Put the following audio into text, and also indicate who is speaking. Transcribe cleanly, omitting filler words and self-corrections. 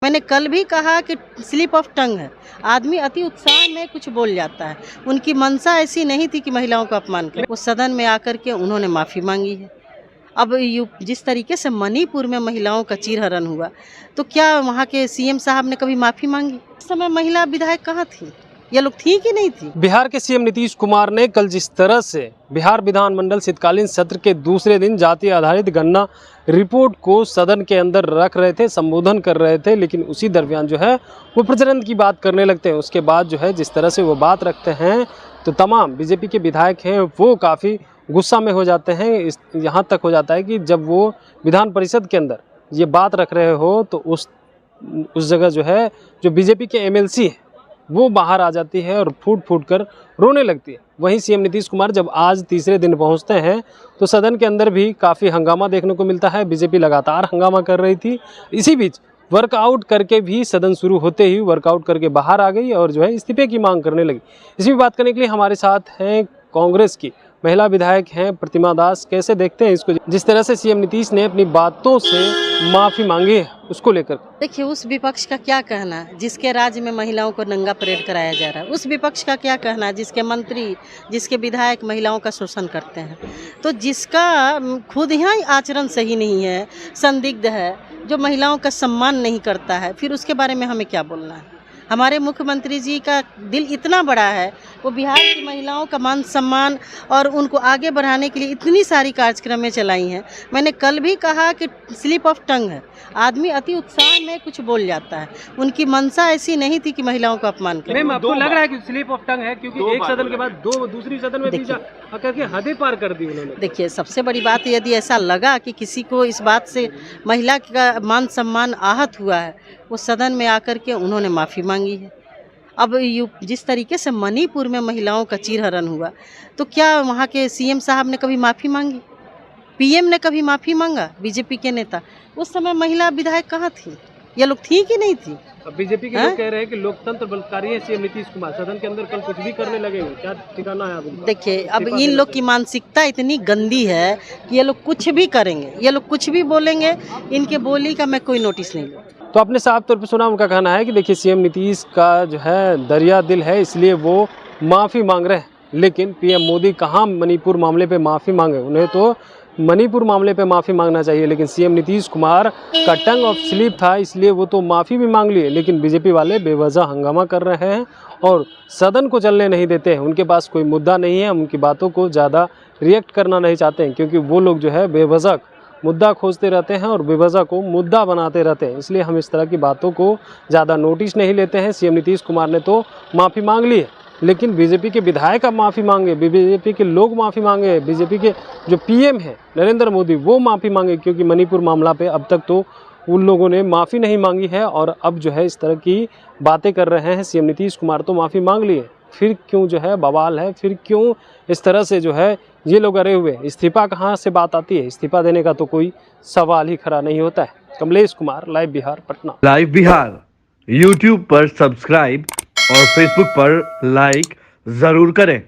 Speaker 1: मैंने कल भी कहा कि स्लिप ऑफ टंग है, आदमी अति उत्साह में कुछ बोल जाता है। उनकी मंशा ऐसी नहीं थी कि महिलाओं का अपमान करें। वो सदन में आकर के उन्होंने माफ़ी मांगी है। अब जिस तरीके से मणिपुर में महिलाओं का चीरहरण हुआ, तो क्या वहाँ के सीएम साहब ने कभी माफ़ी मांगी? उस समय महिला विधायक कहाँ थी? ये लोग थी कि नहीं थी?
Speaker 2: बिहार के सीएम नीतीश कुमार ने कल जिस तरह से बिहार विधानमंडल शीतकालीन सत्र के दूसरे दिन जाति आधारित गणना रिपोर्ट को सदन के अंदर रख रहे थे, संबोधन कर रहे थे, लेकिन उसी दरमियान जो है वो प्रचलन की बात करने लगते हैं। उसके बाद जो है जिस तरह से वो बात रखते हैं तो तमाम बीजेपी के विधायक हैं वो काफ़ी गुस्सा में हो जाते हैं। यहाँ तक हो जाता है कि जब वो विधान परिषद के अंदर ये बात रख रहे हो तो उस जगह जो है जो बीजेपी के एमएलसी है वो बाहर आ जाती है और फूट फूट कर रोने लगती है। वहीं सीएम नीतीश कुमार जब आज तीसरे दिन पहुंचते हैं तो सदन के अंदर भी काफ़ी हंगामा देखने को मिलता है। बीजेपी लगातार हंगामा कर रही थी। इसी बीच वर्कआउट करके भी सदन शुरू होते ही वर्कआउट करके बाहर आ गई और जो है इस्तीफे की मांग करने लगी। इसी बात करने के लिए हमारे साथ हैं कांग्रेस की महिला विधायक हैं प्रतिमा दास। कैसे देखते हैं इसको, जिस तरह से सीएम नीतीश ने अपनी बातों से माफ़ी मांगी है उसको लेकर?
Speaker 1: देखिए, उस विपक्ष का क्या कहना जिसके राज्य में महिलाओं को नंगा परेड कराया जा रहा है? उस विपक्ष का क्या कहना जिसके मंत्री, जिसके विधायक महिलाओं का शोषण करते हैं? तो जिसका खुद यहाँ आचरण सही नहीं है, संदिग्ध है, जो महिलाओं का सम्मान नहीं करता है, फिर उसके बारे में हमें क्या बोलना है? हमारे मुख्यमंत्री जी का दिल इतना बड़ा है, वो बिहार की महिलाओं का मान सम्मान और उनको आगे बढ़ाने के लिए इतनी सारी कार्यक्रमें चलाई हैं। मैंने कल भी कहा कि स्लिप ऑफ टंग है, आदमी अति उत्साह में कुछ बोल जाता है। उनकी मंशा ऐसी नहीं थी कि महिलाओं का अपमान करें।
Speaker 2: मैम, आपको लग रहा है कि स्लिप ऑफ टंग है? क्योंकि एक सदन के बाद दूसरी सदन में करके हदें पार कर दी उन्होंने।
Speaker 1: देखिए, सबसे बड़ी बात यदि ऐसा लगा कि किसी को इस बात से महिला का मान सम्मान आहत हुआ है, वो सदन में आकर के उन्होंने माफ़ी मांगी है। अब जिस तरीके से मणिपुर में महिलाओं का चीरहरण हुआ, तो क्या वहाँ के सीएम साहब ने कभी माफ़ी मांगी? पीएम ने कभी माफ़ी मांगा? बीजेपी के नेता उस समय महिला विधायक कहाँ थी? ये लोग थी कि नहीं थी?
Speaker 2: अब बीजेपी के लोग कह रहे हैं कि लोकतंत्र बलात्कारी है सीएम नीतीश कुमार, सदन के अंदर कल कुछ भी करने लगेंगे। क्या ठिकाना है अभी?
Speaker 1: देखिए, अब इन लोग की मानसिकता इतनी गंदी है कि ये लोग कुछ भी करेंगे, ये लोग कुछ भी बोलेंगे, इनके बोली का मैं कोई नोटिस नहीं लूँ।
Speaker 2: तो आपने साफ तौर पे सुना, उनका कहना है कि देखिए सीएम नीतीश का जो है दरिया दिल है, इसलिए वो माफ़ी मांग रहे हैं। लेकिन पीएम मोदी कहाँ मणिपुर मामले पे माफ़ी मांगे? उन्हें तो मणिपुर मामले पे माफ़ी मांगना चाहिए, लेकिन सीएम नीतीश कुमार का टंग ऑफ स्लिप था, इसलिए वो तो माफ़ी भी मांग लिए। लेकिन बीजेपी वाले बेवजह हंगामा कर रहे हैं और सदन को चलने नहीं देते हैं। उनके पास कोई मुद्दा नहीं है, उनकी बातों को ज़्यादा रिएक्ट करना नहीं चाहते हैं, क्योंकि वो लोग जो है बेवजह मुद्दा खोजते रहते हैं और बेवजह को मुद्दा बनाते रहते हैं। इसलिए हम इस तरह की बातों को ज़्यादा नोटिस नहीं लेते हैं। सीएम नीतीश कुमार ने तो माफ़ी मांग ली है, लेकिन बीजेपी के विधायक अब माफ़ी मांगे, बीजेपी के लोग माफ़ी मांगे, बीजेपी के जो पीएम हैं नरेंद्र मोदी वो माफ़ी मांगे, क्योंकि मणिपुर मामला पे अब तक तो उन लोगों ने माफ़ी नहीं मांगी है और अब जो है इस तरह की बातें कर रहे हैं। सीएम नीतीश कुमार तो माफ़ी मांग लिए, फिर क्यों जो है बवाल है? फिर क्यों इस तरह से जो है ये लोग अरे हुए? इस्तीफा कहाँ से बात आती है? इस्तीफा देने का तो कोई सवाल ही खड़ा नहीं होता है। Kamlesh Kumar, live Bihar, Patna.
Speaker 3: Live Bihar YouTube पर सब्सक्राइब और फेसबुक पर लाइक जरूर करें।